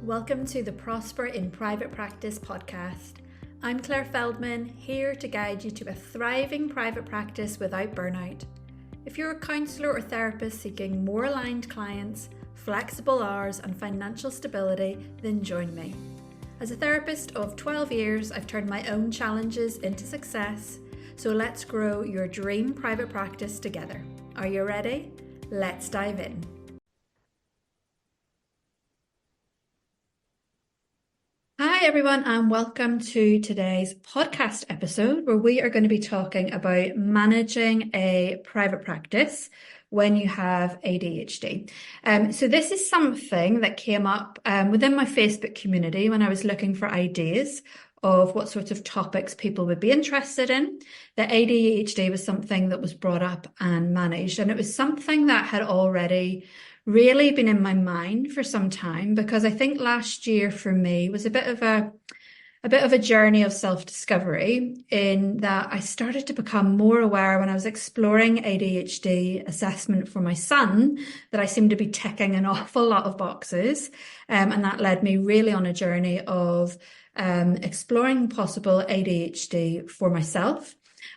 Welcome to the Prosper in Private Practice podcast. I'm Claire Feldman, here to guide you to a thriving private practice without burnout. If you're a counsellor or therapist seeking more aligned clients, flexible hours and financial stability, then join me. As a therapist of 12 years, I've turned my own challenges into success, so let's grow your dream private practice together. Are you ready? Let's dive in. Hi everyone, and welcome to today's podcast episode where we are going to be talking about managing a private practice when you have ADHD. So this is something that came up within my Facebook community when I was looking for ideas of what sorts of topics people would be interested in. That ADHD was something that was brought up and managed, and it was something that had already really been in my mind for some time, because I think last year for me was a bit of a journey of self-discovery, in that I started to become more aware when I was exploring ADHD assessment for my son that I seemed to be ticking an awful lot of boxes, and that led me really on a journey of exploring possible ADHD for myself,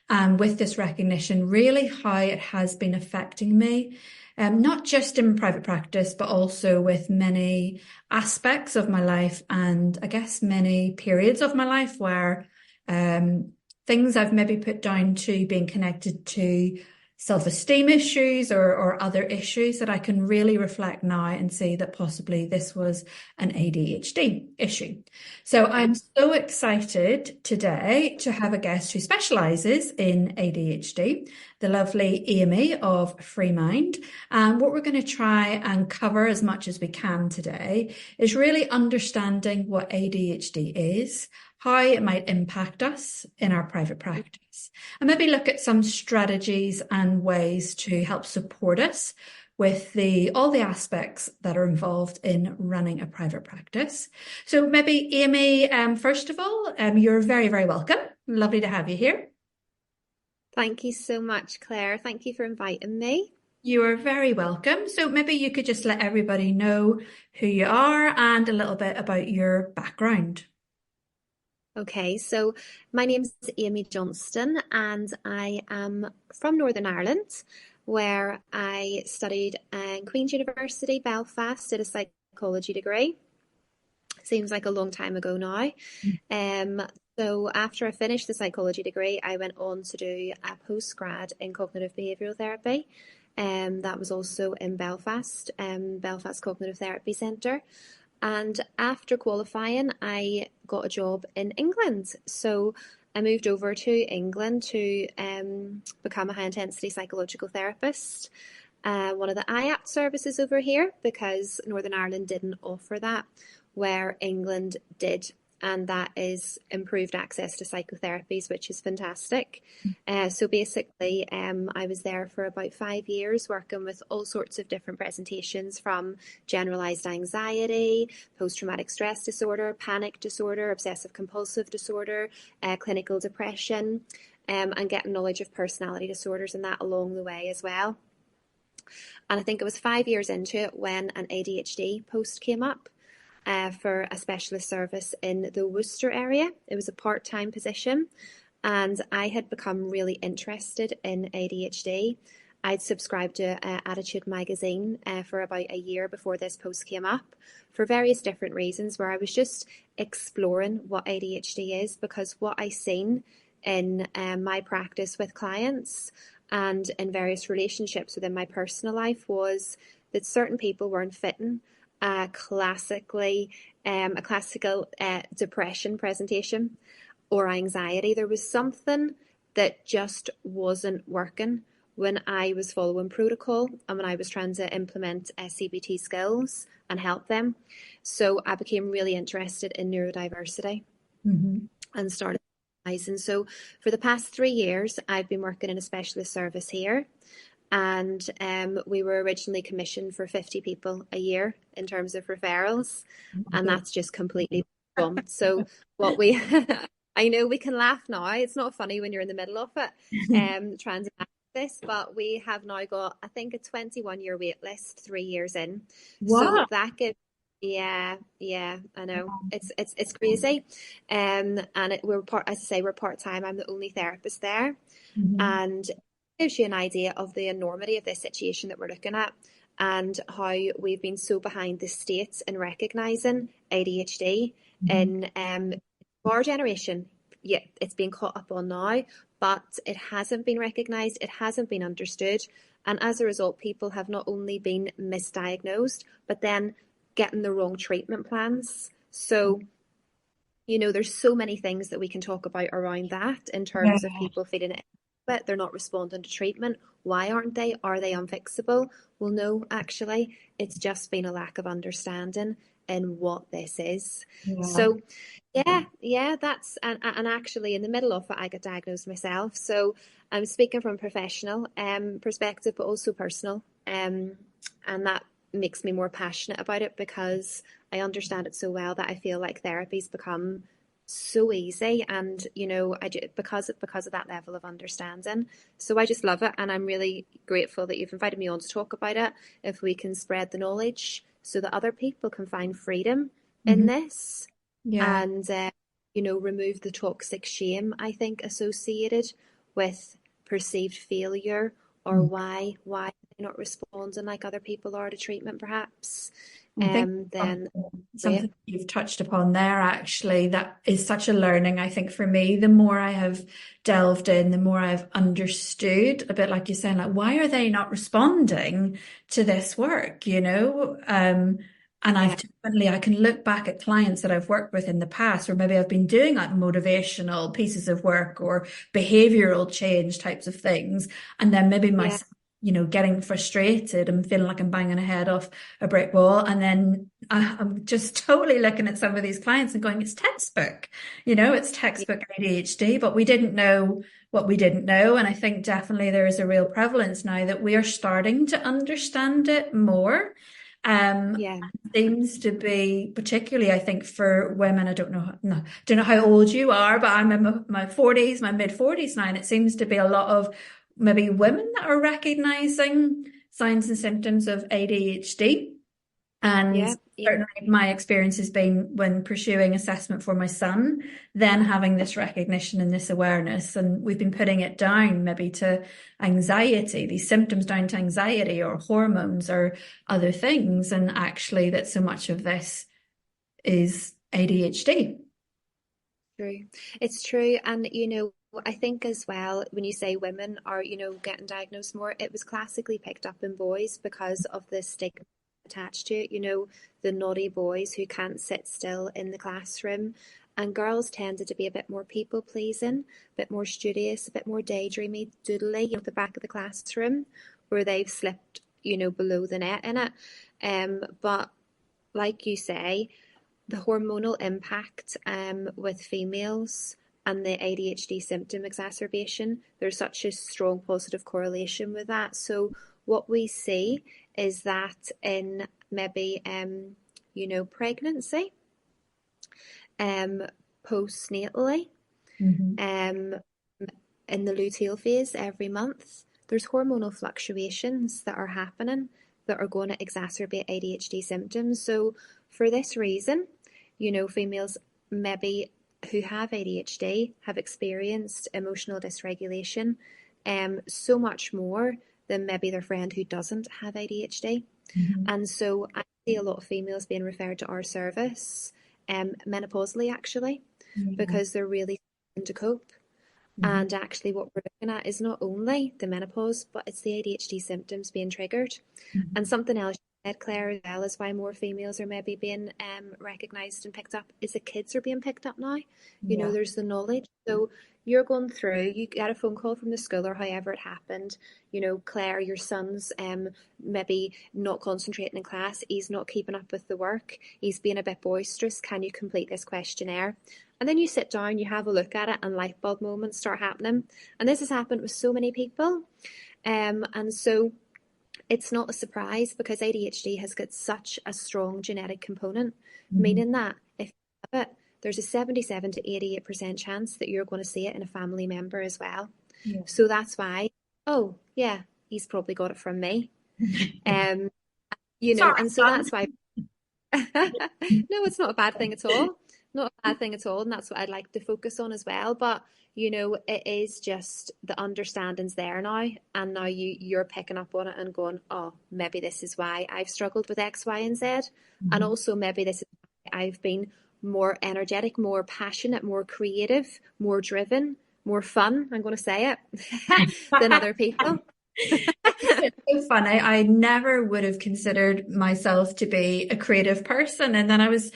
and with this recognition really how it has been affecting me. Not just in private practice, but also with many aspects of my life, and I guess many periods of my life where things I've maybe put down to being connected to self-esteem issues or other issues that I can really reflect now and see that possibly this was an ADHD issue. So I'm so excited today to have a guest who specialises in ADHD, the lovely Aimee of Free Mind. And what we're going to try and cover as much as we can today is really understanding what ADHD is, how it might impact us in our private practice, and maybe look at some strategies and ways to help support us with all the aspects that are involved in running a private practice. So maybe Aimee, first of all, you're very, very welcome. Lovely to have you here. Thank you so much, Claire. Thank you for inviting me. You are very welcome. So maybe you could just let everybody know who you are and a little bit about your background. Okay, so my name's Aimee Johnston, and I am from Northern Ireland, where I studied in Queen's University, Belfast, did a psychology degree. Seems like a long time ago now. So after I finished the psychology degree, I went on to do a postgrad in cognitive behavioural therapy. That was also in Belfast, Belfast Cognitive Therapy Centre. And after qualifying, I got a job in England. So I moved over to England to become a high-intensity psychological therapist. One of the IAPT services over here, because Northern Ireland didn't offer that, where England did. And that is improved access to psychotherapies, which is fantastic. So basically, I was there for about 5 years working with all sorts of different presentations, from generalized anxiety, post-traumatic stress disorder, panic disorder, obsessive compulsive disorder, clinical depression, and getting knowledge of personality disorders and that along the way as well. And I think it was 5 years into it when an ADHD post came up. For a specialist service in the Worcester area. It was a part-time position, and I had become really interested in ADHD. I'd subscribed to Attitude magazine for about a year before this post came up, for various different reasons, where I was just exploring what ADHD is, because what I seen in my practice with clients and in various relationships within my personal life was that certain people weren't fitting a classical depression presentation or anxiety. There was something that just wasn't working when I was following protocol and when I was trying to implement CBT skills and help them. So I became really interested in neurodiversity and started analysing. So for the past 3 years, I've been working in a specialist service here. And we were originally commissioned for 50 people a year in terms of referrals. And that's just completely gone. So what I know we can laugh now. It's not funny when you're in the middle of it, trying to manage this, but we have now got, I think, a 21-year wait list 3 years in. Wow. So that gives Yeah, I know. It's crazy. And we're part, as I say, we're part-time. I'm the only therapist there. Mhm. And it gives you an idea of the enormity of this situation that we're looking at and how we've been so behind the states in recognizing ADHD Mhm. in our generation. Yeah, it's being caught up on now, but it hasn't been recognized, it hasn't been understood. And as a result, people have not only been misdiagnosed, but then getting the wrong treatment plans. So there's so many things that we can talk about around that in Yeah. terms of people feeling it, but they're not responding to treatment. Why aren't they? Are they unfixable? Well, no, actually, it's just been a lack of understanding in what this is. Yeah. So, yeah, that's and actually in the middle of it, I got diagnosed myself. So I'm speaking from a professional perspective, but also personal, and that makes me more passionate about it because I understand it so well that I feel like therapy's become so easy, and I do, because of that level of understanding. So I just love it, and I'm really grateful that you've invited me on to talk about it. If we can spread the knowledge so that other people can find freedom in Mhm. this, Yeah. and remove the toxic shame I think associated with perceived failure, or why they're not responding like other people are to treatment perhaps. I think Then great. something you've touched upon there, actually, that is such a learning, I think, for me. The more I have delved in, the more I've understood, a bit like you're saying, like, why are they not responding to this work, you know? And I've Yeah, definitely, I can look back at clients that I've worked with in the past, where maybe I've been doing like motivational pieces of work or behavioral change types of things. And then maybe yeah, myself, getting frustrated and feeling like I'm banging a head off a brick wall. And then I'm just totally looking at some of these clients and going, it's textbook, it's yeah, textbook ADHD, but we didn't know what we didn't know. And I think definitely there is a real prevalence now that we are starting to understand it more. Um, yeah, Seems to be particularly, I think, for women. I don't know, no, don't know how old you are, but I'm in my 40s, my mid 40s now, and it seems to be a lot of maybe women that are recognizing signs and symptoms of ADHD. And yeah, yeah, certainly my experience has been when pursuing assessment for my son, then having this recognition and this awareness. And we've been putting it down maybe to anxiety, these symptoms down to anxiety or hormones or other things. And actually, that so much of this is ADHD. true. It's true. And I think as well, when you say women are, getting diagnosed more, it was classically picked up in boys because of the stigma attached to it, the naughty boys who can't sit still in the classroom. And girls tended to be a bit more people pleasing, a bit more studious, a bit more daydreamy, doodly, at the back of the classroom, where they've slipped, below the net in it. But like you say, the hormonal impact with females and the ADHD symptom exacerbation, there's such a strong positive correlation with that. So what we see is that in maybe pregnancy, um, postnatally, Mhm. um, in the luteal phase every month, there's hormonal fluctuations that are happening that are going to exacerbate ADHD symptoms. So, for this reason, females maybe who have ADHD have experienced emotional dysregulation so much more than maybe their friend who doesn't have ADHD. Mhm. And so I see a lot of females being referred to our service menopausally actually Yeah. because they're really struggling to cope. Mhm. And actually, what we're looking at is not only the menopause, but it's the ADHD symptoms being triggered. And Mhm. something else you said, Claire, as well, is why more females are maybe being recognised and picked up, is the kids are being picked up now. Yeah. There's the knowledge. So you're going through, you get a phone call from the school or however it happened. Claire, your son's maybe not concentrating in class. He's not keeping up with the work. He's being a bit boisterous. Can you complete this questionnaire? And then you sit down, you have a look at it, and light bulb moments start happening. And this has happened with so many people. And so it's not a surprise because ADHD has got such a strong genetic component, Mhm. meaning that if you have it, there's a 77 to 88% chance that you're going to see it in a family member as well. Yeah. So that's why, oh, yeah, he's probably got it from me. Um, Sorry, and so son. that's why. No, it's not a bad thing at all. Not a bad thing at all. And that's what I'd like to focus on as well. But, it is just the understanding's there now. And now you're picking up on it and going, oh, maybe this is why I've struggled with X, Y, and Z. And Mhm. also maybe this is why I've been more energetic, more passionate, more creative, more driven, more fun, I'm going to say it, than other people. It's so funny. I never would have considered myself to be a creative person. And then I was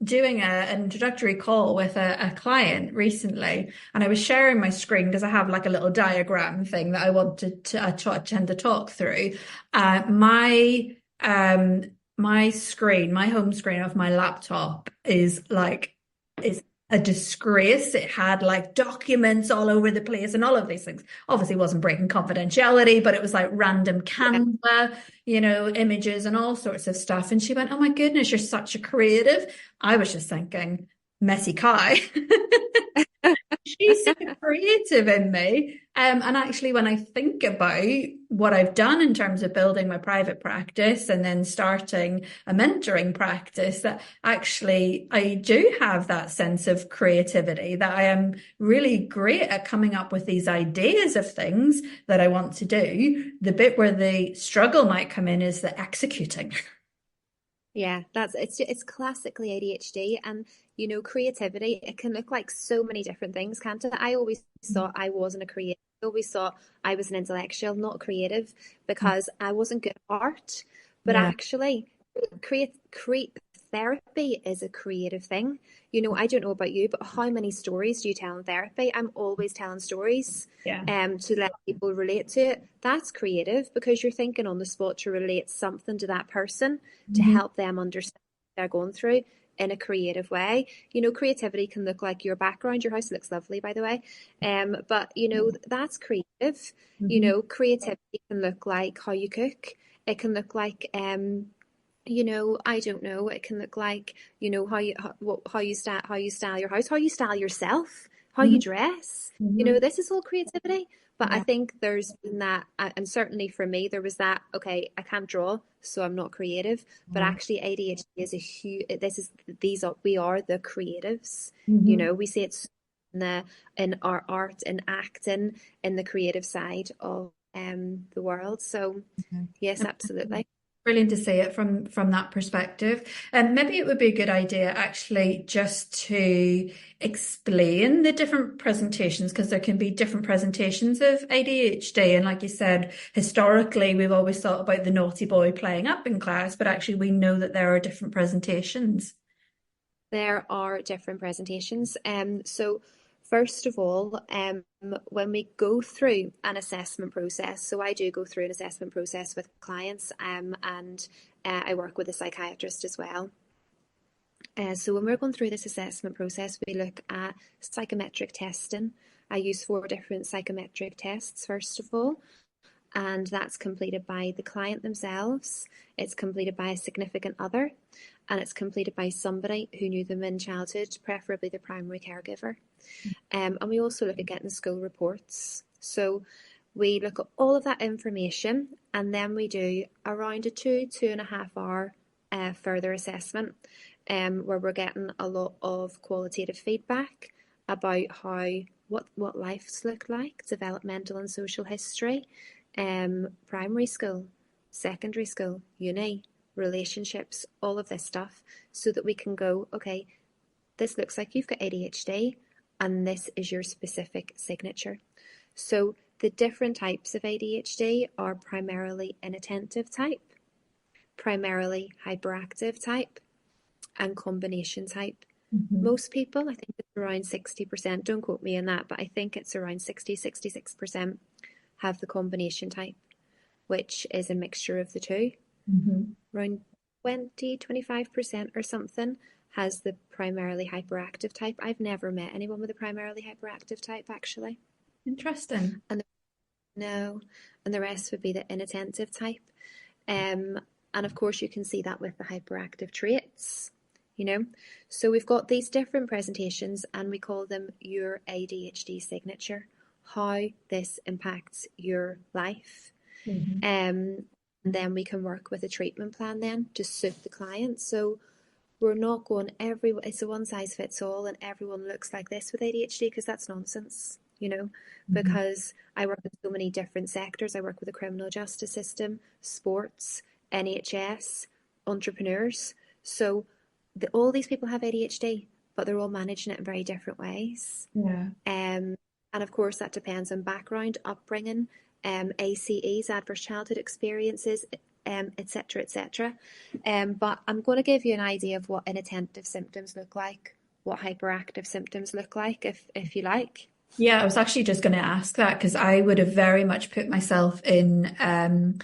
doing an introductory call with a client recently, and I was sharing my screen because I have like a little diagram thing that I wanted to tend to talk through. My screen, my home screen of my laptop is a disgrace. It had like documents all over the place and all of these things. Obviously wasn't breaking confidentiality, but it was like random Yeah. Canva, images and all sorts of stuff. And she went, "Oh my goodness, you're such a creative." I was just thinking, messy Kai. She's so creative in me. And actually, when I think about what I've done in terms of building my private practice and then starting a mentoring practice, that actually I do have that sense of creativity, that I am really great at coming up with these ideas of things that I want to do. The bit where the struggle might come in is the executing. Yeah, it's classically ADHD. And creativity, it can look like so many different things, can't it? I always thought I wasn't a creative. I always thought I was an intellectual, not creative, because I wasn't good at art. But Yeah. actually, create therapy is a creative thing. I don't know about you, but how many stories do you tell in therapy? I'm always telling stories Yeah. to let people relate to it. That's creative because you're thinking on the spot to relate something to that person to Mhm. help them understand what they're going through in a creative way. Creativity can look like your background. Your house looks lovely, by the way. But that's creative. Mhm. Creativity can look like how you cook. It can look like I don't know. It can look like how you style your house, how you style yourself, how you Mhm. dress. Mhm. This is all creativity. But I Yeah. think there's been that, and certainly for me, there was that. Okay, I can't draw, so I'm not creative. But Yeah. actually, ADHD is a huge. We are the creatives. Mhm. We see it in our art and acting in the creative side of the world. So yes, absolutely. Brilliant to see it from that perspective. And maybe it would be a good idea actually just to explain the different presentations, because there can be different presentations of ADHD. And like you said, historically, we've always thought about the naughty boy playing up in class, but actually we know that there are different presentations. There are different presentations. So first of all, when we go through an assessment process, so I do go through an assessment process with clients, and I work with a psychiatrist as well. So when we're going through this assessment process, we look at psychometric testing. I use 4 different psychometric tests, first of all, and that's completed by the client themselves. It's completed by a significant other, and it's completed by somebody who knew them in childhood, preferably the primary caregiver. And we also look at getting school reports. So we look at all of that information, and then we do around a 2.5 hour further assessment, where we're getting a lot of qualitative feedback about what life's look like, developmental and social history, primary school, secondary school, uni, relationships, all of this stuff, so that we can go, okay, this looks like you've got ADHD, and this is your specific signature. So the different types of ADHD are primarily inattentive type, primarily hyperactive type, and combination type. Mhm. Most people, I think it's around 60%, don't quote me on that, but I think it's around 66% have the combination type, which is a mixture of the two. Mhm. Around 25% or something has the primarily hyperactive type. I've never met anyone with a primarily hyperactive type, actually. Interesting. And no, and the rest would be the inattentive type. Um, and of course, you can see that with the hyperactive traits, you know. So we've got these different presentations, and we call them your ADHD signature, how this impacts your life. Mhm. Um, then we can work with a treatment plan then to suit the client. So we're not going it's a one size fits all and everyone looks like this with ADHD, because that's nonsense, because I work with so many different sectors. I work with the criminal justice system, sports, NHS, entrepreneurs. So all these people have ADHD, but they're all managing it in very different ways. Yeah. And of course, that depends on background, upbringing, ACEs, adverse childhood experiences, etc., etc. But I'm going to give you an idea of what inattentive symptoms look like, what hyperactive symptoms look like, if you like. Yeah, I was actually just going to ask that because I would have very much put myself in an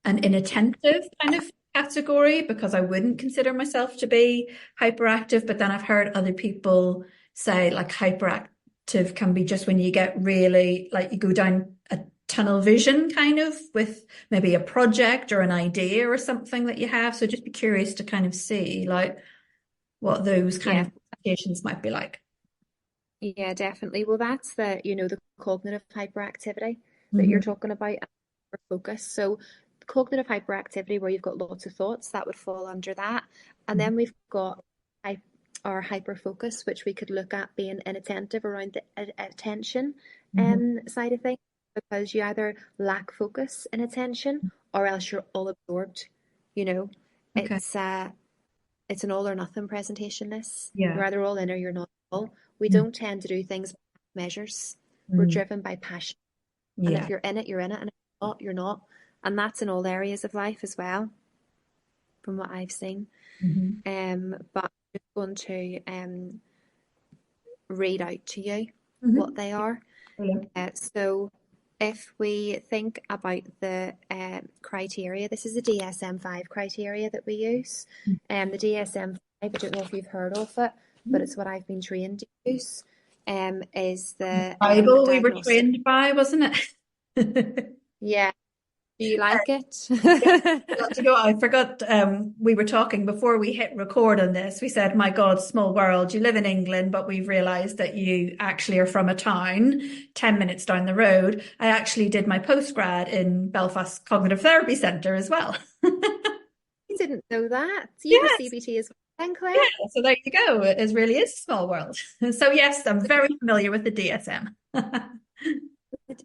inattentive kind of category because I wouldn't consider myself to be hyperactive. But then I've heard other people say like hyperactive can be just when you get really like you go down a tunnel vision kind of with maybe a project or an idea or something that you have. So just be curious to kind of see like what those kind of applications might be like. Yeah, definitely. Well, that's the cognitive hyperactivity that you're talking about, and focus. So cognitive hyperactivity, where you've got lots of thoughts, that would fall under that. And then we've got our hyperfocus, which we could look at being inattentive around the attention side of things, because you either lack focus and attention or else you're all absorbed. Okay. It's an all or nothing presentation, this. Yeah. You're either all in or you're not all. We don't tend to do things by measures. We're driven by passion. And if you're in it, you're in it. And if you're not, you're not. And that's in all areas of life as well, from what I've seen. But I'm just going to read out to you what they are. So if we think about the criteria, this is the DSM-5 criteria that we use. The DSM-5, I don't know if you've heard of it, but it's what I've been trained to use, is the Bible we were trained by, wasn't it? Yeah. Do you like it? I forgot we were talking before we hit record on this. We said, my God, small world, you live in England, but we've realized that you actually are from a town 10 minutes down the road. I actually did my postgrad in Belfast Cognitive Therapy Centre as well. You didn't know that. You have a CBT as well, Claire. Yeah, so there you go. It really is a small world. So yes, I'm very familiar with the DSM.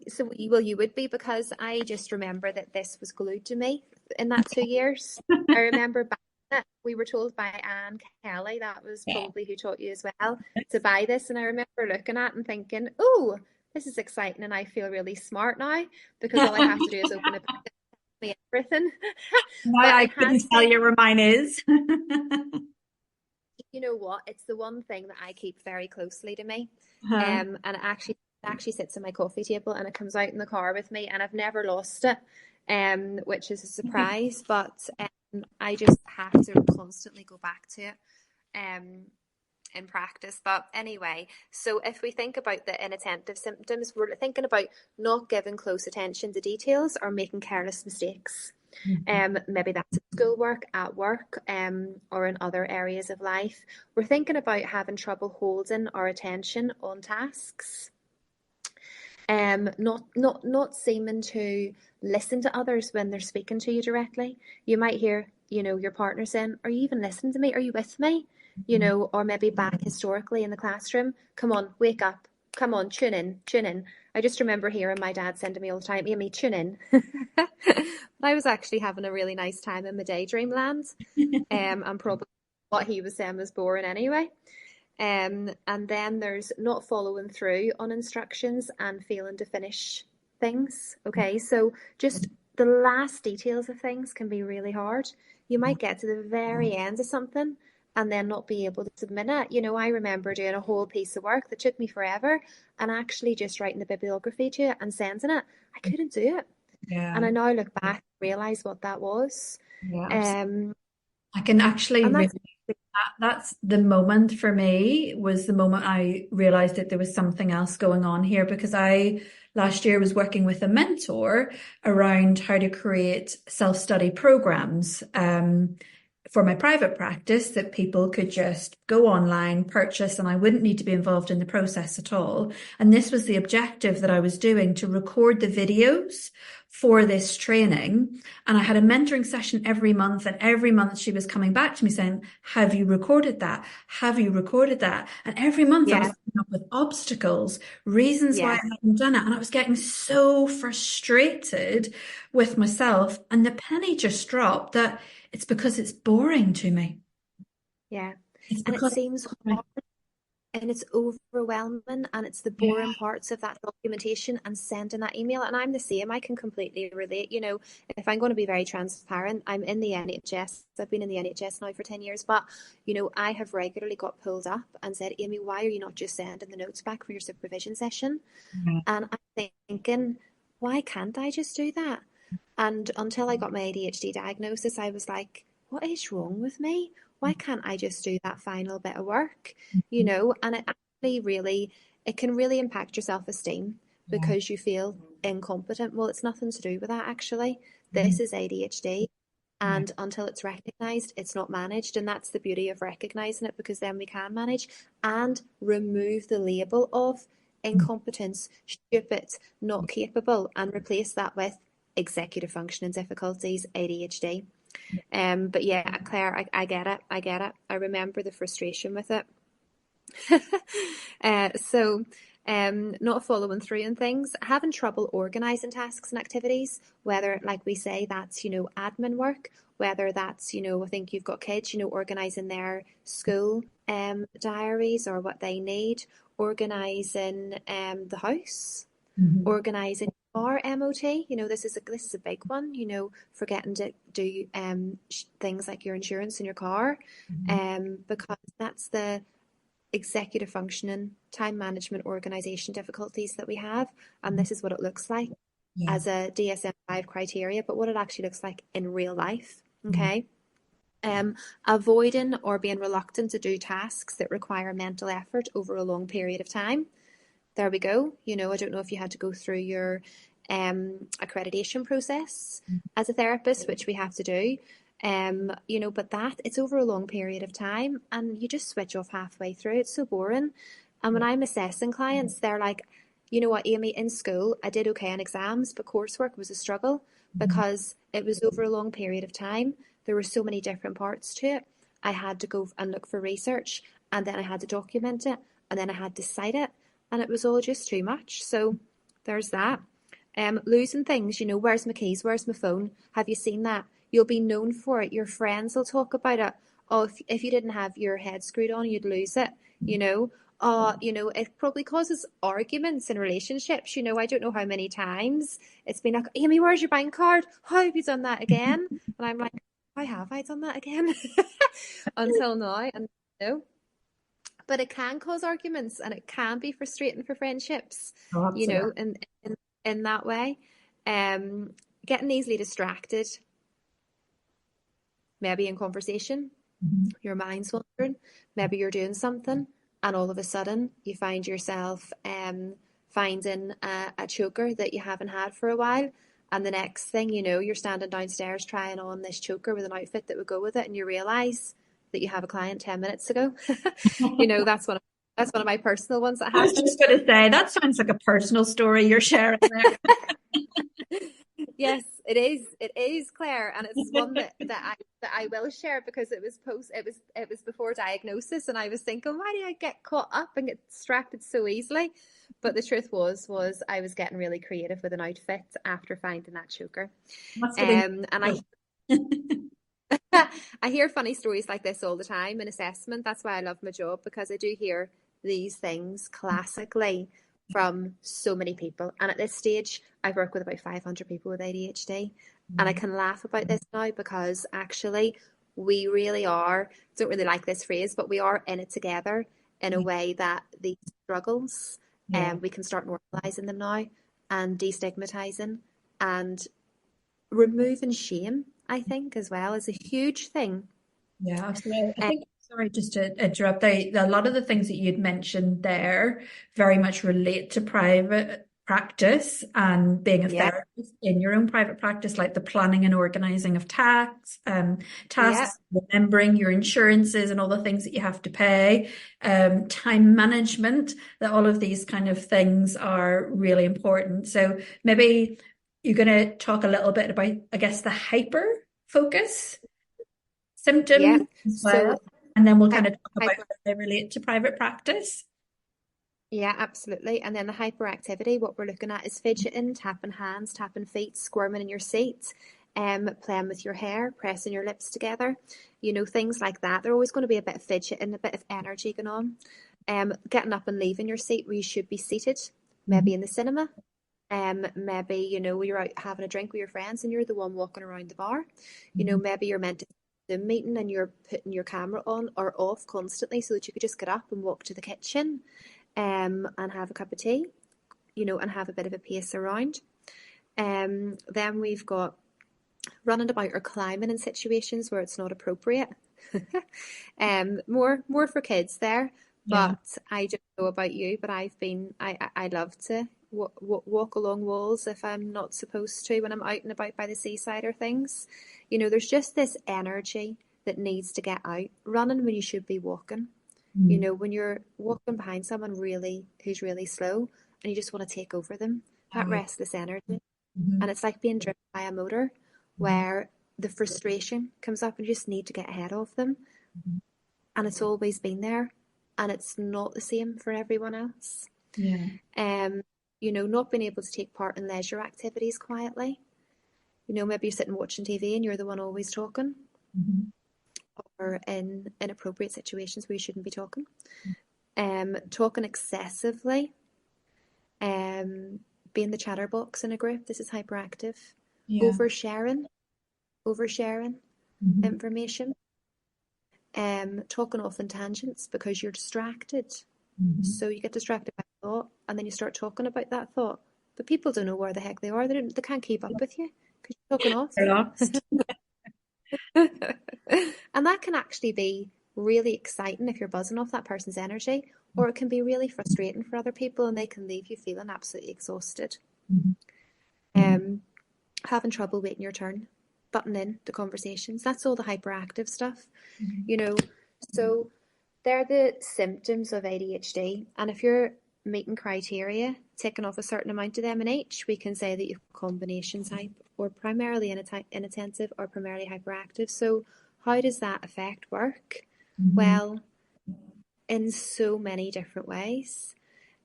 So, well, you would be, because I just remember that this was glued to me in that 2 years. I remember buying it. We were told by Anne Kelly, that was probably who taught you as well, to buy this. And I remember looking at it and thinking, oh, this is exciting. And I feel really smart now because all I have to do is open a book and tell me everything. Why I couldn't tell you where mine is. You know what? It's the one thing that I keep very closely to me. And it actually sits on my coffee table and it comes out in the car with me, and I've never lost it, which is a surprise, but I just have to constantly go back to it in practice. But anyway, so if we think about the inattentive symptoms, we're thinking about not giving close attention to details or making careless mistakes. Maybe that's at schoolwork, at work, or in other areas of life. We're thinking about having trouble holding our attention on tasks. Not seeming to listen to others when they're speaking to you directly. You might hear, your partner saying, "Are you even listening to me? Are you with me?" Or maybe back historically in the classroom, "Come on, wake up. Come on, tune in, tune in." I just remember hearing my dad saying to me all the time, "Aimee, tune in." But I was actually having a really nice time in my daydream land. And probably what he was saying was boring anyway. And then there's not following through on instructions and failing to finish things. Okay, so just the last details of things can be really hard. You might get to the very end of something and then not be able to submit it. I remember doing a whole piece of work that took me forever, and actually just writing the bibliography to it and sending it. I couldn't do it. Yeah. And I now look back and realise what that was. I can actually that's the moment for me, was the moment I realized that there was something else going on here, because I last year was working with a mentor around how to create self-study programs for my private practice that people could just go online, purchase, and I wouldn't need to be involved in the process at all. And this was the objective that I was doing, to record the videos for this training. And I had a mentoring session every month, and every month she was coming back to me saying, have you recorded that? Have you recorded that? And every month I was Yeah, coming up with obstacles, reasons why I yeah, hadn't done it. And I was getting so frustrated with myself. And the penny just dropped that it's because it's boring to me. yeah. It's And it because, seems hard and it's overwhelming, and it's the yeah, boring parts of that documentation and sending that email. And I'm the same. I can completely relate. If I'm going to be very transparent, I'm in the NHS. I've been in the NHS now for 10 years, but I have regularly got pulled up and said, Aimee, why are you not just sending the notes back for your supervision session? yeah, And I'm thinking, why can't I just do that? And until I got my ADHD diagnosis, I was like, what is wrong with me? Why can't I just do that final bit of work? And it actually really, it can really impact your self-esteem yeah, because you feel incompetent. Well, it's nothing to do with that, actually. mhm, This is ADHD. yeah, And until it's recognized, it's not managed. And that's the beauty of recognizing it, because then we can manage and remove the label of mhm, incompetence, stupid, not capable, and replace that with executive functioning difficulties, ADHD. But yeah, Claire, I get it. I get it. I remember the frustration with it. Not following through on things, having trouble organizing tasks and activities, whether, like we say, that's, admin work, whether that's, I think you've got kids, organizing their school diaries or what they need, organizing the house, mhm, organizing our MOT. This is a big one. Forgetting to do things like your insurance in your car, mhm, because that's the executive functioning, time management, organization difficulties that we have. And mhm, this is what it looks like yeah, as a DSM-5 criteria, but what it actually looks like in real life. mhm, Okay. Um, Avoiding or being reluctant to do tasks that require mental effort over a long period of time. There we go. I don't know if you had to go through your accreditation process as a therapist, which we have to do. But that it's over a long period of time, and you just switch off halfway through. It's so boring. And when yeah, I'm assessing clients, they're like, you know what, Aimee, in school, I did okay in exams, but coursework was a struggle mhm, because it was over a long period of time. There were so many different parts to it. I had to go and look for research, and then I had to document it, and then I had to cite it, and it was all just too much. So there's that. Losing things, where's my keys? Where's my phone? Have you seen that? You'll be known for it. Your friends will talk about it. Oh, if you didn't have your head screwed on, you'd lose it, you know. It probably causes arguments in relationships. I don't know how many times it's been like, Aimee, where's your bank card? How have you done that again? And I'm like, how have I done that again? Until now. And but it can cause arguments, and it can be frustrating for friendships, oh, absolutely. in that way. Um, Getting easily distracted, maybe in conversation, Mhm, your mind's wandering, maybe you're doing something, and all of a sudden you find yourself finding a choker that you haven't had for a while. And the next thing you know, you're standing downstairs trying on this choker with an outfit that would go with it, and you realize that you have a client 10 minutes ago. That's one of my personal ones that I was happened. just going to say, that sounds like a personal story you're sharing there. Yes, it is. It is, Claire, and it's one that I will share because it was before diagnosis, and I was thinking, why do I get caught up and get distracted so easily? But the truth was I was getting really creative with an outfit after finding that choker. Must have been. And I hear funny stories like this all the time in assessment. That's why I love my job, because I do hear these things classically from so many people. And at this stage, I work with about 500 people with ADHD. And I can laugh about this now because actually we really are, don't really like this phrase, but we are in it together in a Yeah, way that these struggles, yeah, we can start normalizing them now and destigmatizing and removing shame, I think, as well, is a huge thing. yeah, absolutely. I Uh, think, sorry, just to interrupt there, a lot of the things that you'd mentioned there very much relate to private practice and being a yeah, therapist in your own private practice, like the planning and organizing of yeah, tasks, remembering your insurances and all the things that you have to pay, time management, that all of these kind of things are really important. So maybe you're going to talk a little bit about, I guess, the hyper focus symptoms Yeah. as So well. And then we'll hy- kind of talk about hyper, how they relate to private practice. yeah, absolutely. And then the hyperactivity, what we're looking at is fidgeting, tapping hands, tapping feet, squirming in your seat, playing with your hair, pressing your lips together, things like that. They're always going to be a bit of fidgeting, a bit of energy going on. Getting up and leaving your seat where you should be seated, Mhm. maybe in the cinema. Maybe, you're out having a drink with your friends and you're the one walking around the bar. Mhm. Maybe you're meant to Zoom meeting and you're putting your camera on or off constantly so that you could just get up and walk to the kitchen, and have a cup of tea, and have a bit of a pace around. Then we've got running about or climbing in situations where it's not appropriate. More for kids there. Yeah. But I don't know about you, but I love to walk along walls if I'm not supposed to when I'm out and about by the seaside or things. There's just this energy that needs to get out. Running when you should be walking. Mhm. When you're walking behind someone who's really slow and you just want to take over them, Oh, that yeah. restless energy. Mhm. And it's like being driven by a motor Mhm. where the frustration comes up and you just need to get ahead of them. Mhm. And it's always been there. And it's not the same for everyone else. Yeah. Um, not being able to take part in leisure activities quietly. Maybe you're sitting watching TV and you're the one always talking, Mhm. or in inappropriate situations where you shouldn't be talking. Talking excessively, um, being the chatterbox in a group. This is hyperactive. Yeah. Oversharing, oversharing Mhm. information. Talking off in tangents because you're distracted. Mhm. So you get distracted by a thought, and then you start talking about that thought. But people don't know where the heck they are. They can't keep up with you because you're talking off. They're lost. And that can actually be really exciting if you're buzzing off that person's energy, or it can be really frustrating for other people and they can leave you feeling absolutely exhausted. Mhm. Um, Having trouble waiting your turn, butting in to conversations. That's all the hyperactive stuff, Mhm. you know. So they're the symptoms of ADHD. And if you're meeting criteria, ticking off a certain amount of them in each, we can say that you've combination type or primarily inattentive or primarily hyperactive. So how does that affect work? Mhm. Well, in so many different ways.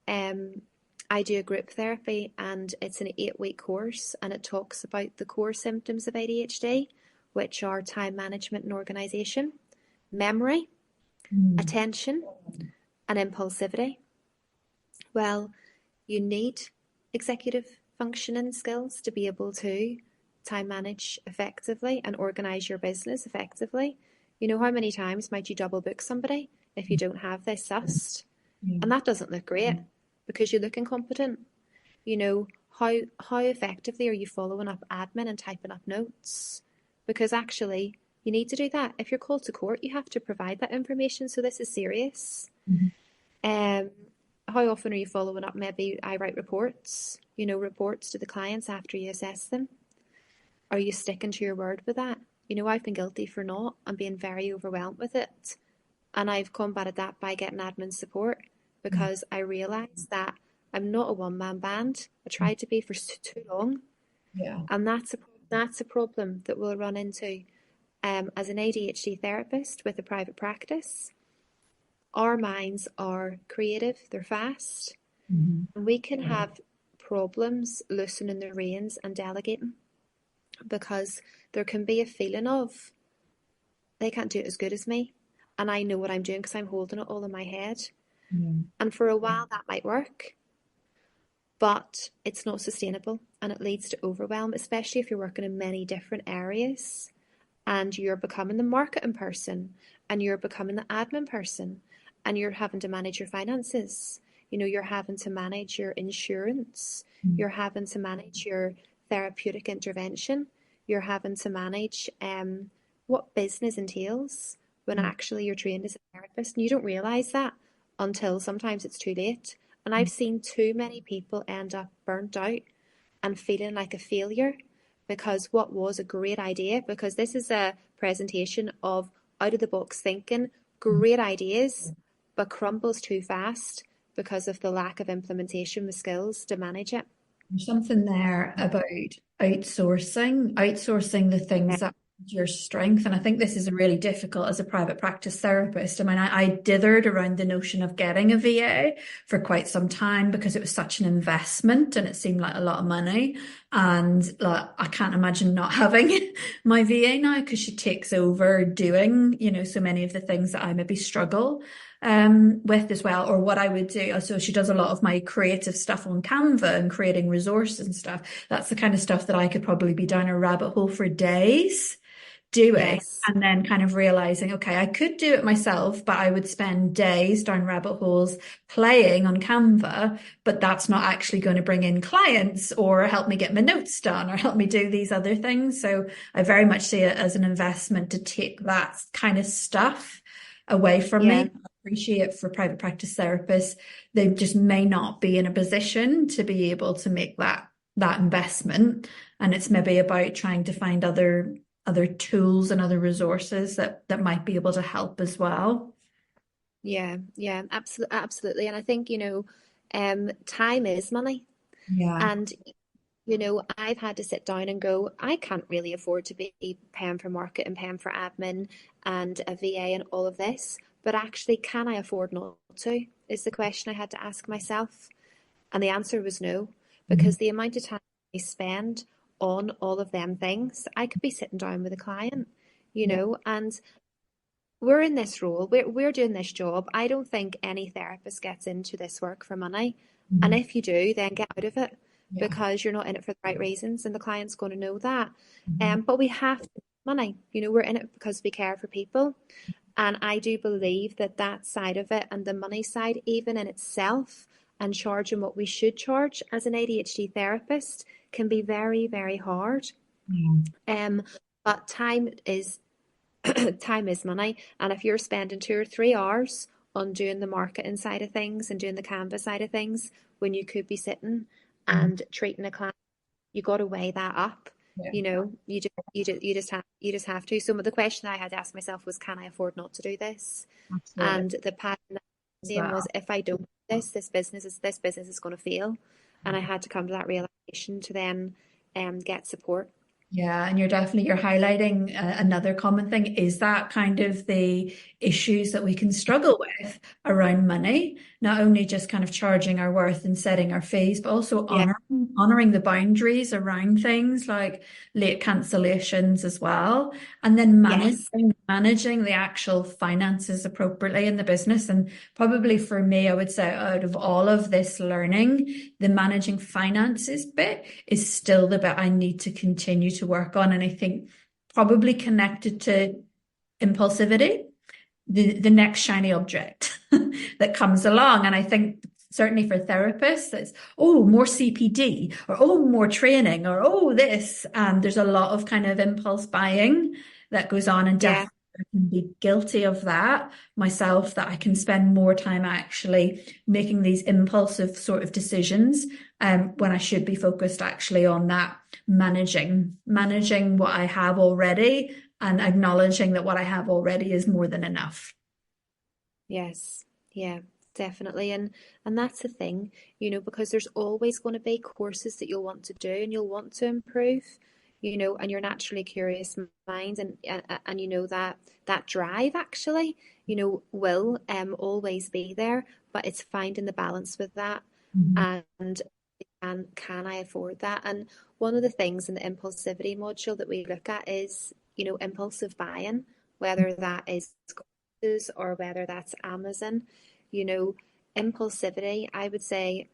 Um, I do a group therapy and it's an 8-week course and it talks about the core symptoms of ADHD, which are time management and organisation, memory, Mhm. attention, and impulsivity. Well, you need executive functioning skills to be able to time manage effectively and organise your business effectively. How many times might you double book somebody if you don't have this sussed? Yeah. And that doesn't look great because you look incompetent. How effectively are you following up admin and typing up notes? Because actually, you need to do that. If you're called to court, you have to provide that information. So this is serious. Mhm. Um, how often are you following up? Maybe I write reports, reports to the clients after you assess them. Are you sticking to your word with that? I've been guilty for not and being very overwhelmed with it. And I've combated that by getting admin support Yeah. because I realised that I'm not a one-man band. I tried to be for too long, Yeah. and that's a problem that we'll run into. As an ADHD therapist with a private practice, our minds are creative, they're fast, Mhm. and we can have problems loosening the reins and delegating because there can be a feeling of they can't do it as good as me, and I know what I'm doing because I'm holding it all in my head. Yeah. And for a while that might work, but it's not sustainable and it leads to overwhelm, especially if you're working in many different areas and you're becoming the marketing person and you're becoming the admin person and you're having to manage your finances. You're having to manage your insurance, Mhm. you're having to manage your therapeutic intervention, you're having to manage what business entails when Yeah. actually you're trained as a therapist. And you don't realize that until sometimes it's too late. And I've seen too many people end up burnt out and feeling like a failure because what was a great idea, because this is a presentation of out of the box thinking, Mhm. great ideas, but crumbles too fast because of the lack of implementation with skills to manage it. There's something there about outsourcing the Yeah. things that are your strength. And I think this is really difficult as a private practice therapist. I mean, I dithered around the notion of getting a VA for quite some time because it was such an investment and it seemed like a lot of money. And like, I can't imagine not having my VA now because she takes over doing, so many of the things that I maybe struggle with as well, or what I would do. So she does a lot of my creative stuff on Canva and creating resources and stuff. That's the kind of stuff that I could probably be down a rabbit hole for days doing. Yes. And then kind of realizing, okay, I could do it myself, but I would spend days down rabbit holes playing on Canva, but that's not actually going to bring in clients or help me get my notes done or help me do these other things. So I very much see it as an investment to take that kind of stuff away from me. Yeah. I appreciate for private practice therapists, they just may not be in a position to be able to make that investment. And it's maybe about trying to find other tools and other resources that might be able to help as well. Yeah. Yeah. Absolutely. Absolutely. And I think, time is money. Yeah. And, I've had to sit down and go, I can't really afford to be paying for market and paying for admin and a VA and all of this. But actually, can I afford not to? Is the question I had to ask myself. And the answer was no, Mhm. because the amount of time I spend on all of them things, I could be sitting down with a client, Yeah. and we're in this role, we're doing this job. I don't think any therapist gets into this work for money. And Mhm. if you do, then get out of it Yeah. because you're not in it for the right reasons, and the client's going to know that. Mhm. But we have to make money. We're in it because we care for people. And I do believe that that side of it and the money side, even in itself, and charging what we should charge as an ADHD therapist can be very, very hard. Yeah. Um, but time is time is money. And if you're spending 2 or 3 hours on doing the marketing side of things and doing the Canvas side of things, when you could be sitting Mhm. and treating a client, you got to weigh that up. Yeah. You just have to. So the question I had to ask myself was, can I afford not to do this? Absolutely. And the pattern that I was As seeing was, well. if I don't do this business is going to fail. And I had to come to that realization to then get support. Yeah, and you're highlighting another common thing is that kind of the issues that we can struggle with around money, not only just kind of charging our worth and setting our fees, but also Yeah. honoring the boundaries around things like late cancellations as well, and then Yes. managing the actual finances appropriately in the business. And probably for me, I would say out of all of this learning, the managing finances bit is still the bit I need to continue to work on. And I think probably connected to impulsivity, the next shiny object that comes along. And I think certainly for therapists, it's, oh, more CPD or oh, more training or oh, this. And there's a lot of kind of impulse buying that goes on and Yeah. definitely I can be guilty of that myself, that I can spend more time actually making these impulsive sort of decisions when I should be focused actually on that managing what I have already and acknowledging that what I have already is more than enough. Yes. Yeah, definitely. And that's the thing, because there's always going to be courses that you'll want to do and you'll want to improve, and you're naturally curious mind, and that drive actually, will always be there, but it's finding the balance with that. Mhm. And can I afford that? And one of the things in the impulsivity module that we look at is, impulsive buying, whether that is courses or whether that's Amazon. You know, impulsivity, I would say,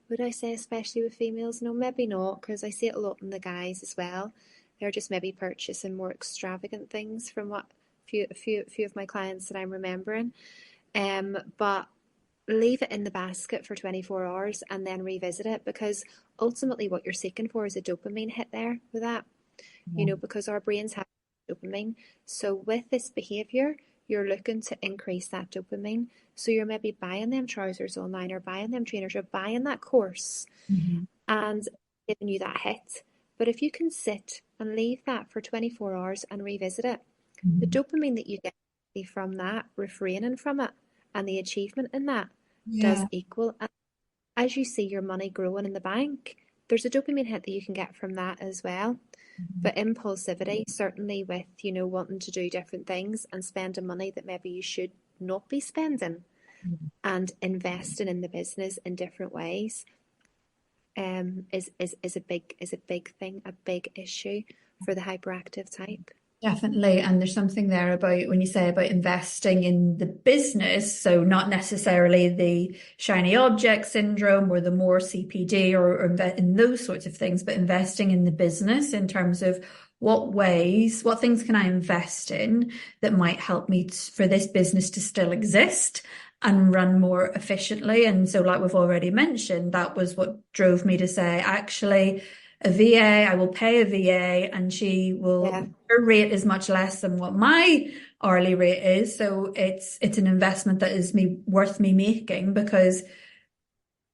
would I say especially with females? No, maybe not, because I see it a lot in the guys as well. They're just maybe purchasing more extravagant things from what few of my clients that I'm remembering. But leave it in the basket for 24 hours and then revisit it, because ultimately what you're seeking for is a dopamine hit there with that, Yeah. because our brains have dopamine. So with this behavior, you're looking to increase that dopamine. So you're maybe buying them trousers online or buying them trainers or buying that course Mhm. and giving you that hit. But if you can sit and leave that for 24 hours and revisit it, the Mhm. dopamine that you get from that, refraining from it, and the achievement in that does Yeah. equal. And as you see your money growing in the bank, there's a dopamine hit that you can get from that as well. But impulsivity, certainly with, wanting to do different things and spending money that maybe you should not be spending, and investing in the business in different ways, is a big thing, a big issue for the hyperactive type. Definitely. And there's something there about when you say about investing in the business, so not necessarily the shiny object syndrome or the more CPD or in those sorts of things, but investing in the business in terms of what things can I invest in that might help me for this business to still exist and run more efficiently. And so, like we've already mentioned, that was what drove me to say, actually, a VA, I will pay a VA and Yeah, her rate is much less than what my hourly rate is. So it's an investment that is worth me making because,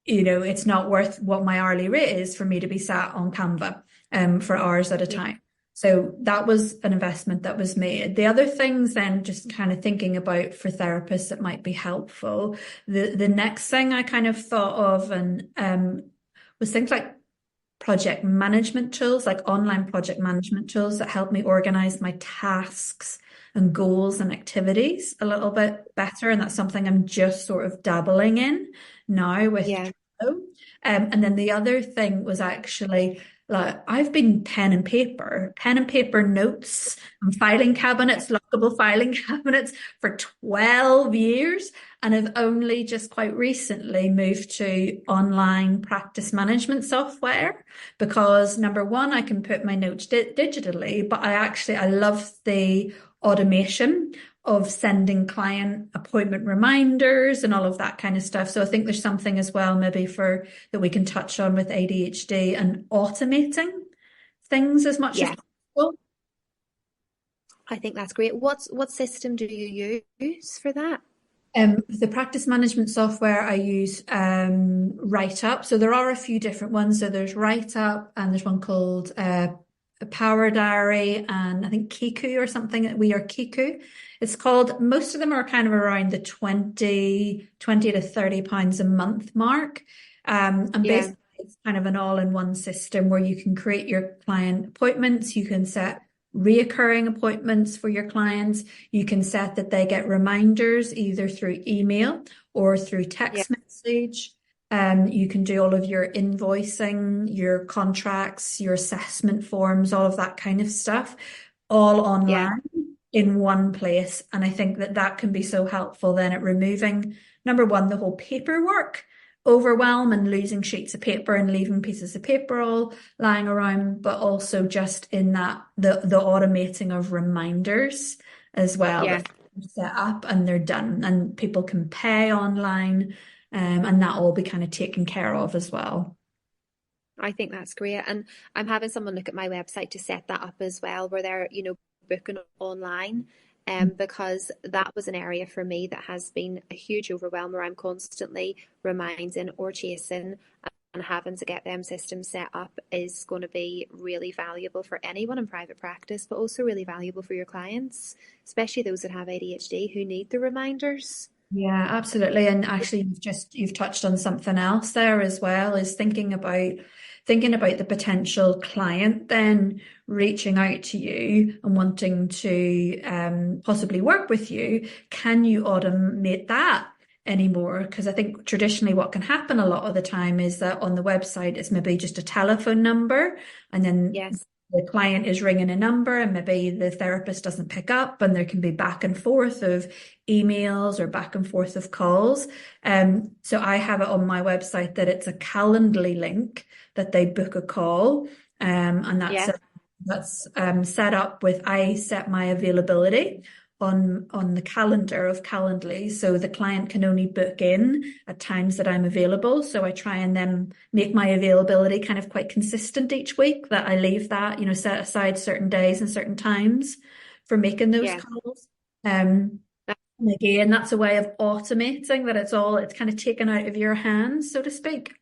it's not worth what my hourly rate is for me to be sat on Canva for hours at a yeah, time. So that was an investment that was made. The other things then, just kind of thinking about for therapists that might be helpful. The next thing I kind of thought of and was things like project management tools, like online project management tools that help me organize my tasks and goals and activities a little bit better. And that's something I'm just sort of dabbling in now with yeah, Trello. And then the other thing was actually like I've been pen and paper notes and filing cabinets, lockable filing cabinets for 12 years. And I've only just quite recently moved to online practice management software because number one, I can put my notes digitally, but I love the automation of sending client appointment reminders and all of that kind of stuff. So I think there's something as well, maybe for that we can touch on with ADHD and automating things as much as yeah. possible. I think that's great. What system do you use for that? The practice management software I use WriteUp. So there are a few different ones. So there's WriteUp and there's one called Power Diary and I think Kiku or something. We are Kiku. It's called, most of them are kind of around the 20 to 30 pounds a month mark. And Yeah, basically it's kind of an all-in-one system where you can create your client appointments. You can set reoccurring appointments for your clients. You can set that they get reminders either through email or through yeah, text message. You can do all of your invoicing, your contracts, your assessment forms, all of that kind of stuff, all yeah, online in one place. And I think that that can be so helpful then at removing, number one, the whole paperwork overwhelm and losing sheets of paper and leaving pieces of paper all lying around, but also just in that the automating of reminders as well yeah. that set up and they're done and people can pay online and that will be kind of taken care of as well. I think that's great. And I'm having someone look at my website to set that up as well, where they're, booking online. Because that was an area for me that has been a huge overwhelm where I'm constantly reminding or chasing, and having to get them systems set up is going to be really valuable for anyone in private practice, but also really valuable for your clients, especially those that have ADHD who need the reminders. Yeah, absolutely. And actually you've touched on something else there as well, is thinking about the potential client then reaching out to you and wanting to possibly work with you. Can you automate that anymore? Because I think traditionally what can happen a lot of the time is that on the website it's maybe just a telephone number and then Yes. the client is ringing a number and maybe the therapist doesn't pick up and there can be back and forth of emails or back and forth of calls. So I have it on my website that it's a Calendly link that they book a call. And Yeah. that's set up with I set my availability on the calendar of Calendly, so the client can only book in at times that I'm available. So I try and then make my availability kind of quite consistent each week, that I leave that, set aside certain days and certain times for making those Yeah. calls. And again, that's a way of automating that it's kind of taken out of your hands, so to speak.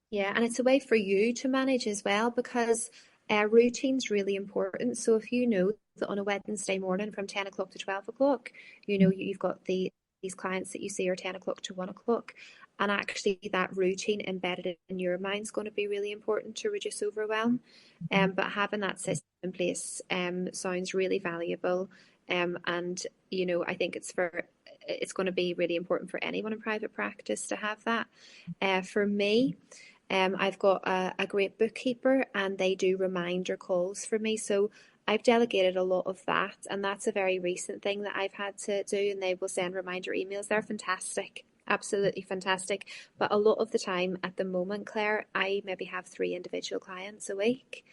Yeah, and it's a way for you to manage as well, because routine's really important. So if you know that on a Wednesday morning from 10 o'clock to 12 o'clock, you've got these clients that you see are 10 o'clock to 1 o'clock, And actually, that routine embedded in your mind is going to be really important to reduce overwhelm. But having that system in place sounds really valuable. And I think it's going to be really important for anyone in private practice to have that. For me, I've got a great bookkeeper, and they do reminder calls for me. So I've delegated a lot of that, and that's a very recent thing that I've had to do. And they will send reminder emails. They're fantastic, absolutely fantastic. But a lot of the time at the moment, Claire, I maybe have 3 individual clients a week,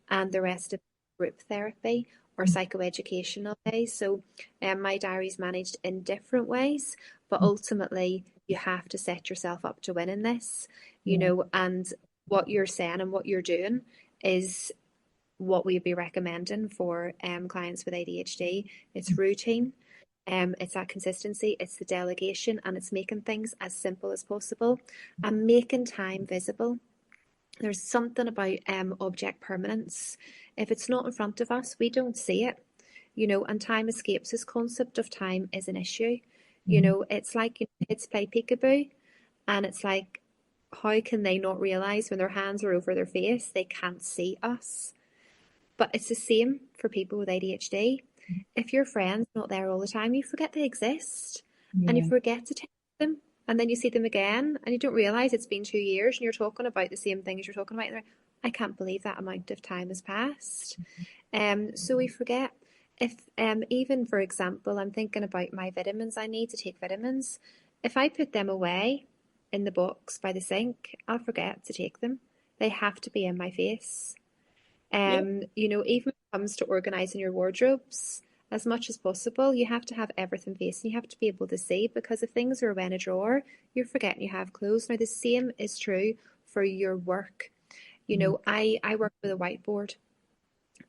and the rest of group therapy or psychoeducational days. So my diary's managed in different ways, but ultimately you have to set yourself up to win in this, Yeah. and what you're saying and what you're doing is what we'd be recommending for clients with ADHD. It's routine, it's that consistency, it's the delegation, and it's making things as simple as possible and making time visible. There's something about object permanence. If it's not in front of us, we don't see it, and time escapes. This concept of time is an issue. It's like kids play peekaboo, and it's like, how can they not realize when their hands are over their face, they can't see us? But it's the same for people with ADHD. If your friend's not there all the time, you forget they exist and you Yeah. forget to text them. And then you see them again and you don't realize it's been 2 years and you're talking about the same things you're talking about. And they're like, I can't believe that amount of time has passed. So we forget. If even for example, I'm thinking about my vitamins, I need to take vitamins. If I put them away in the box by the sink, I'll forget to take them. They have to be in my face. Yeah. Even when it comes to organizing your wardrobes, as much as possible, you have to have everything facing. You have to be able to see, because if things are away in a drawer, you're forgetting you have clothes. Now, the same is true for your work. I work with a whiteboard,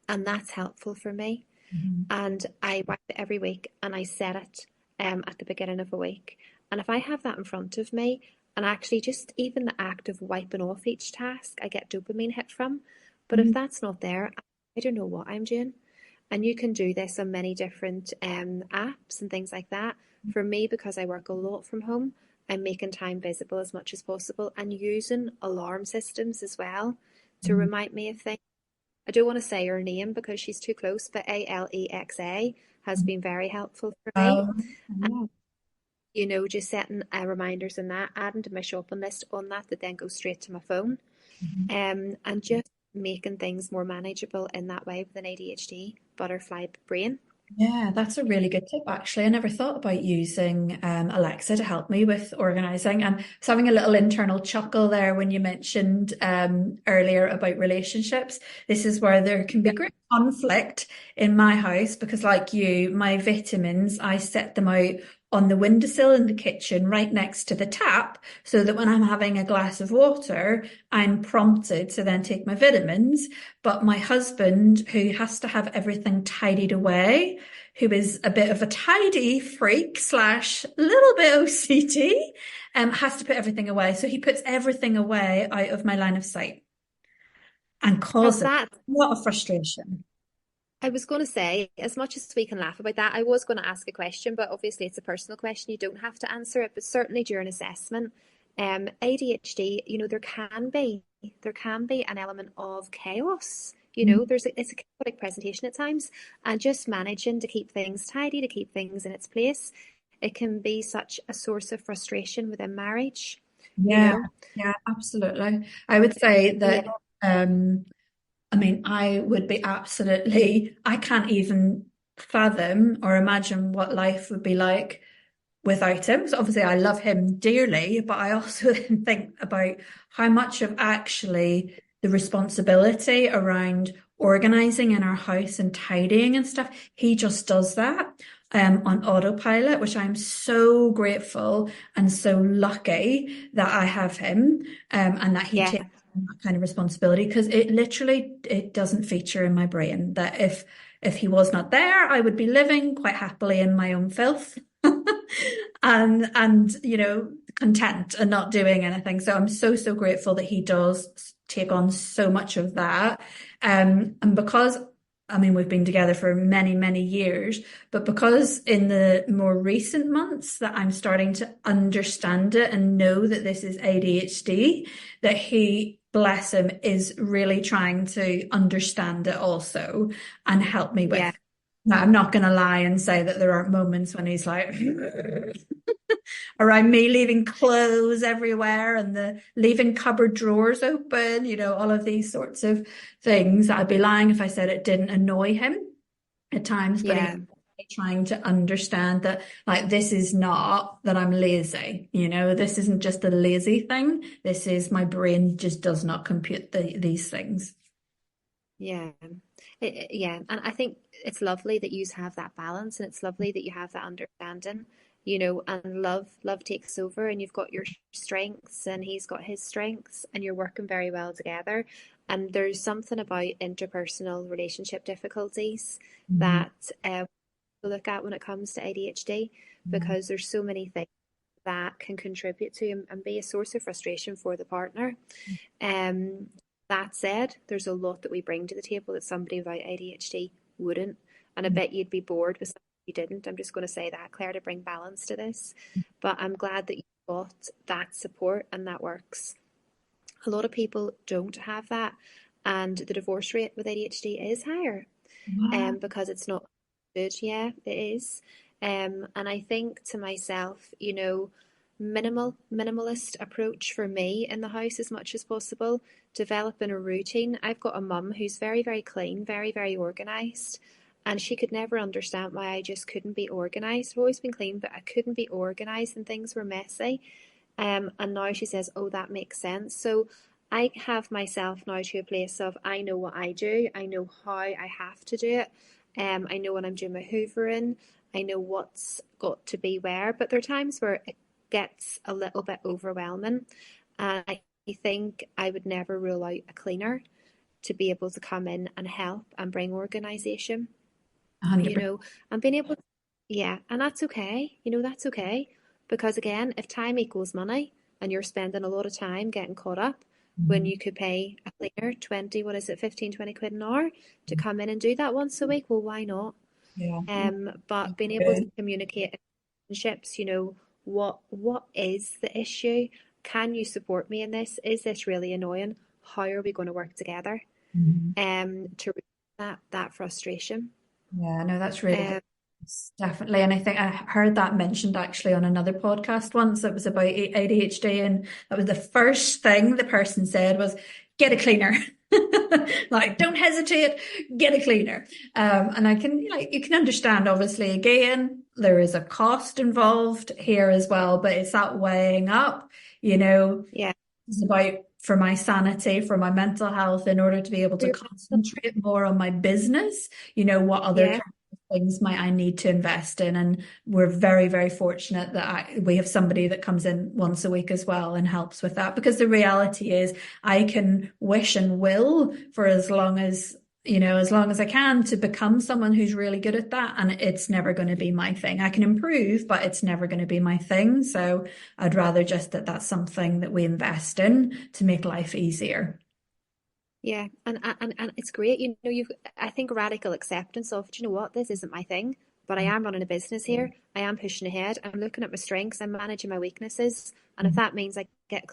and that's helpful for me. Mhm. And I wipe it every week, and I set it at the beginning of a week. And if I have that in front of me, and actually just even the act of wiping off each task, I get dopamine hit from. But if Mhm. that's not there, I don't know what I'm doing. And you can do this on many different apps and things like that. For me, because I work a lot from home, I'm making time visible as much as possible and using alarm systems as well to Mhm. remind me of things. I don't want to say her name because she's too close, but Alexa has been very helpful for me. Yeah. Just setting reminders in that, adding to my shopping list on that then goes straight to my phone, Mhm. and just making things more manageable in that way with an ADHD butterfly brain. Yeah, that's a really good tip, actually. I never thought about using Alexa to help me with organizing. And I was having a little internal chuckle there when you mentioned earlier about relationships. This is where there can be Yeah. great conflict in my house because, like you, my vitamins, I set them out on the windowsill in the kitchen right next to the tap so that when I'm having a glass of water, I'm prompted to then take my vitamins. But my husband, who has to have everything tidied away, who is a bit of a tidy freak slash little bit OCD, has to put everything away. So he puts everything away out of my line of sight and Oh, causes that a lot of frustration. I was going to say, as much as we can laugh about that, I was going to ask a question, but obviously it's a personal question. You don't have to answer it, but certainly during assessment, ADHD, there can be an element of chaos. It's a chaotic presentation at times, and just managing to keep things tidy, to keep things in its place, it can be such a source of frustration within marriage. You Yeah, know, yeah, absolutely. I would say yeah, that I mean, I would be absolutely, I can't even fathom or imagine what life would be like without him. So obviously I love him dearly, but I also then think about how much of actually the responsibility around organizing in our house and tidying and stuff, he just does that on autopilot, which I'm so grateful and so lucky that I have him and that he yeah, takes that kind of responsibility because it doesn't feature in my brain that if he was not there, I would be living quite happily in my own filth. And content and not doing anything. So I'm so grateful that he does take on so much of that. And because I mean, we've been together for many, many years, but because in the more recent months that I'm starting to understand it and know that this is ADHD, that he, bless him, is really trying to understand it also and help me with. Yeah, Now, I'm not going to lie and say that there aren't moments when he's like, around me leaving clothes everywhere and the leaving cupboard drawers open, all of these sorts of things. I'd be lying if I said it didn't annoy him at times, but he's yeah, trying to understand that, like, this is not that I'm lazy, this isn't just a lazy thing. This is my brain just does not compute these things. yeah. Yeah, and I think it's lovely that you have that balance, and it's lovely that you have that understanding, and love takes over, and you've got your strengths, and he's got his strengths, and you're working very well together. And there's something about interpersonal relationship difficulties Mhm. that we look at when it comes to ADHD, Yeah. because there's so many things that can contribute to and be a source of frustration for the partner. Um, that said, there's a lot that we bring to the table that somebody without ADHD wouldn't. And I bet you'd be bored with something you didn't. I'm just going to say that, Claire, to bring balance to this. But I'm glad that you got that support and that works. A lot of people don't have that. And the divorce rate with ADHD is higher, Wow. because it's not good. Yeah, it is. And I think to myself, minimalist approach for me in the house as much as possible, developing a routine. I've got a mum who's very, very clean, very, very organized. And she could never understand why I just couldn't be organized. I've always been clean, but I couldn't be organized and things were messy. And now she says, oh, that makes sense. So I have myself now to a place of I know what I do, I know how I have to do it. I know when I'm doing my hoovering, I know what's got to be where, but there are times where it gets a little bit overwhelming. And I think I would never rule out a cleaner to be able to come in and help and bring organization, 100%. and being able to, yeah, and that's okay, that's okay. Because again, if time equals money and you're spending a lot of time getting caught up when Mhm. you could pay a cleaner 20, what is it, 15, 20 quid an hour to come in and do that once a week, well, why not? Yeah. But being able to Good. communicate in relationships, what is the issue? Can you support me in this? Is this really annoying? How are we going to work together? Mhm. To reduce that frustration. Yeah, no, that's really good. Um, It's definitely. And I think I heard that mentioned actually on another podcast once. It was about ADHD. And that was the first thing the person said was, get a cleaner. Like, don't hesitate, get a cleaner. And I can, you can understand, obviously, again, there is a cost involved here as well, but it's that weighing up, you know, yeah. it's about for my sanity, for my mental health, in order to be able For to your mental, concentrate more on my business, what other yeah, kind of things might I need to invest in. And we're very, very fortunate that we have somebody that comes in once a week as well and helps with that. Because the reality is I can wish and will for as long as I can to become someone who's really good at that. And it's never going to be my thing. I can improve, but it's never going to be my thing. So I'd rather just that that's something that we invest in to make life easier. yeah, and it's great. You've I think radical acceptance of, do you know what, this isn't my thing, but I am running a business here. I am pushing ahead. I'm looking at my strengths. I'm managing my weaknesses, and if that means I get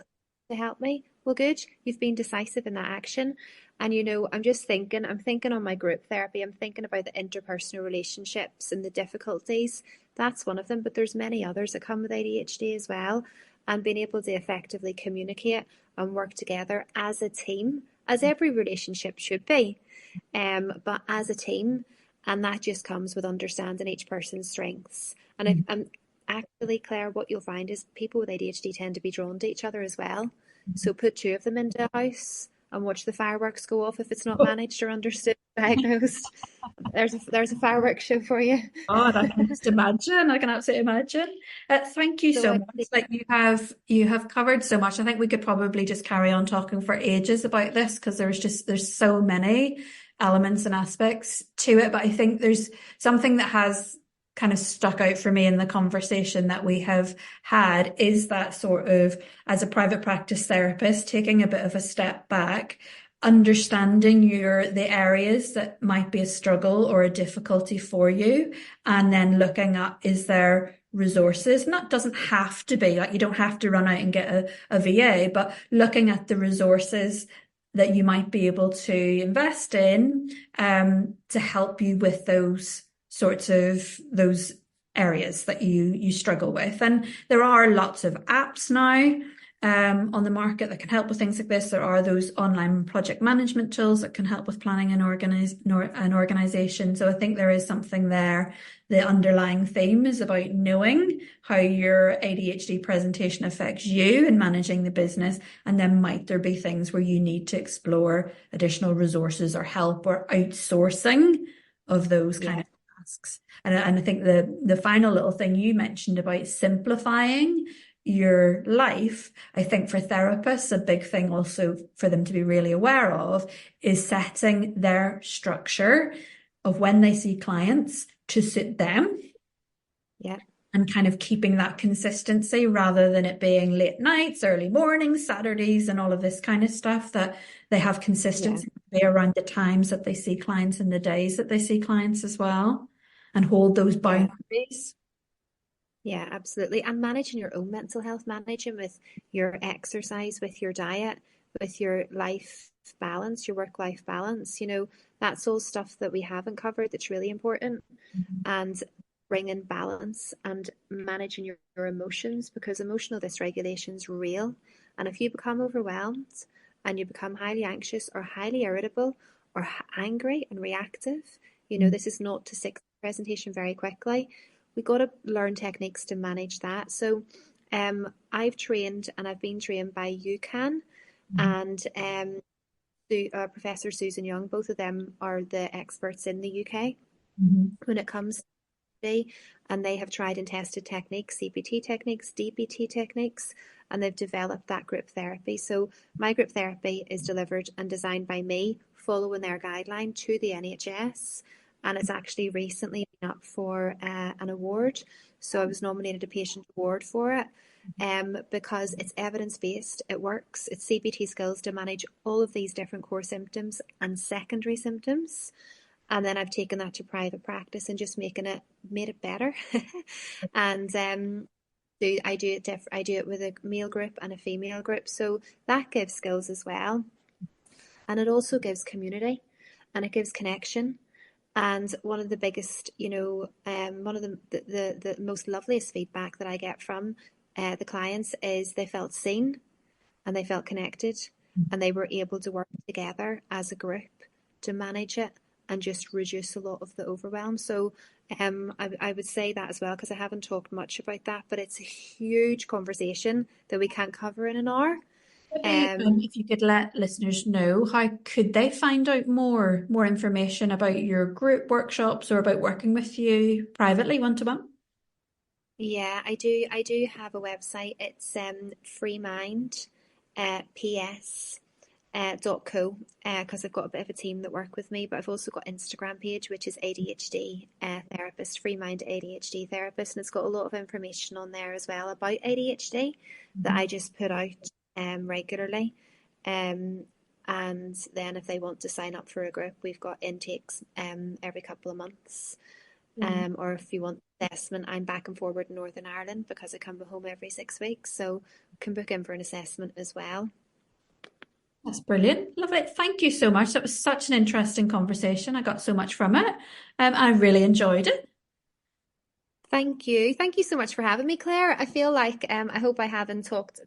to help me, well, good. You've been decisive in that action, and I'm just thinking. I'm thinking on my group therapy. I'm thinking about the interpersonal relationships and the difficulties. That's one of them, but there's many others that come with ADHD as well, and being able to effectively communicate and work together as a team, as every relationship should be, but as a team. And that just comes with understanding each person's strengths. And actually, Claire, what you'll find is people with ADHD tend to be drawn to each other as well. So put two of them into a house and watch the fireworks go off if it's not managed or understood, diagnosed. There's a fireworks show for you. God, I can just imagine. I can absolutely imagine. Thank you So so I much. think, Like you have covered so much. I think we could probably just carry on talking for ages about this because there's so many elements and aspects to it. But I think there's something that has kind of stuck out for me in the conversation that we have had is that sort of as a private practice therapist, taking a bit of a step back understanding the areas that might be a struggle or a difficulty for you, and then looking at, is there resources? And that doesn't have to be like, you don't have to run out and get a VA, but looking at the resources that you might be able to invest in to help you with those areas that you struggle with. And there are lots of apps now on the market that can help with things like this. There are those online project management tools that can help with planning and organization. So I think there is something there. The underlying theme is about knowing how your ADHD presentation affects you in managing the business. And then might there be things where you need to explore additional resources or help or outsourcing of those kind of tasks. And I think the final little thing you mentioned about simplifying your life, I think for therapists, a big thing also for them to be really aware of is setting their structure of when they see clients to suit them. Yeah. And kind of keeping that consistency rather than it being late nights, early mornings, Saturdays, and all of this kind of stuff, that they have consistency around the times that they see clients and the days that they see clients as well, and hold those boundaries. Yeah, absolutely. And managing your own mental health, managing with your exercise, with your diet, with your life balance, your work-life balance, that's all stuff that we haven't covered that's really important. And bringing balance and managing your emotions, because emotional dysregulation is real. And if you become overwhelmed and you become highly anxious or highly irritable or angry and reactive, this is not to six presentation very quickly. We got to learn techniques to manage that. So I've trained and I've been trained by UCAN and Professor Susan Young. Both of them are the experts in the UK when it comes to, and they have tried and tested techniques, CBT techniques, DBT techniques, and they've developed that group therapy. So my group therapy is delivered and designed by me, following their guideline to the NHS. And it's actually recently been up for an award. So I was nominated a patient award for it because it's evidence-based, it works, it's CBT skills to manage all of these different core symptoms and secondary symptoms. And then I've taken that to private practice and just made it better. And I do it with a male group and a female group. So that gives skills as well. And it also gives community and it gives connection. And one of the biggest, one of the most loveliest feedback that I get from the clients is they felt seen and they felt connected and they were able to work together as a group to manage it and just reduce a lot of the overwhelm. So I would say that as well, because I haven't talked much about that, but it's a huge conversation that we can't cover in an hour. If you could let listeners know, how could they find out more information about your group workshops or about working with you privately, one-to-one? Yeah, I do have a website. It's freemind ps .co because I've got a bit of a team that work with me, but I've also got Instagram page which is ADHD therapist, Freemind ADHD therapist, and it's got a lot of information on there as well about ADHD that I just put out regularly. And then if they want to sign up for a group, we've got intakes every couple of months. Or if you want assessment, I'm back and forward in Northern Ireland because I come home every 6 weeks, so can book in for an assessment as well. That's brilliant. Love it. Thank you so much. That was such an interesting conversation. I got so much from it. I really enjoyed it. Thank you. Thank you so much for having me, Claire. I feel like I hope I haven't talked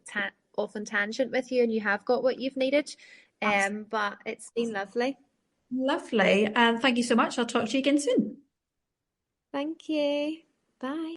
off on tangent with you and you have got what you've needed. But it's been lovely. Lovely. Thank you so much. I'll talk to you again soon. Thank you. Bye.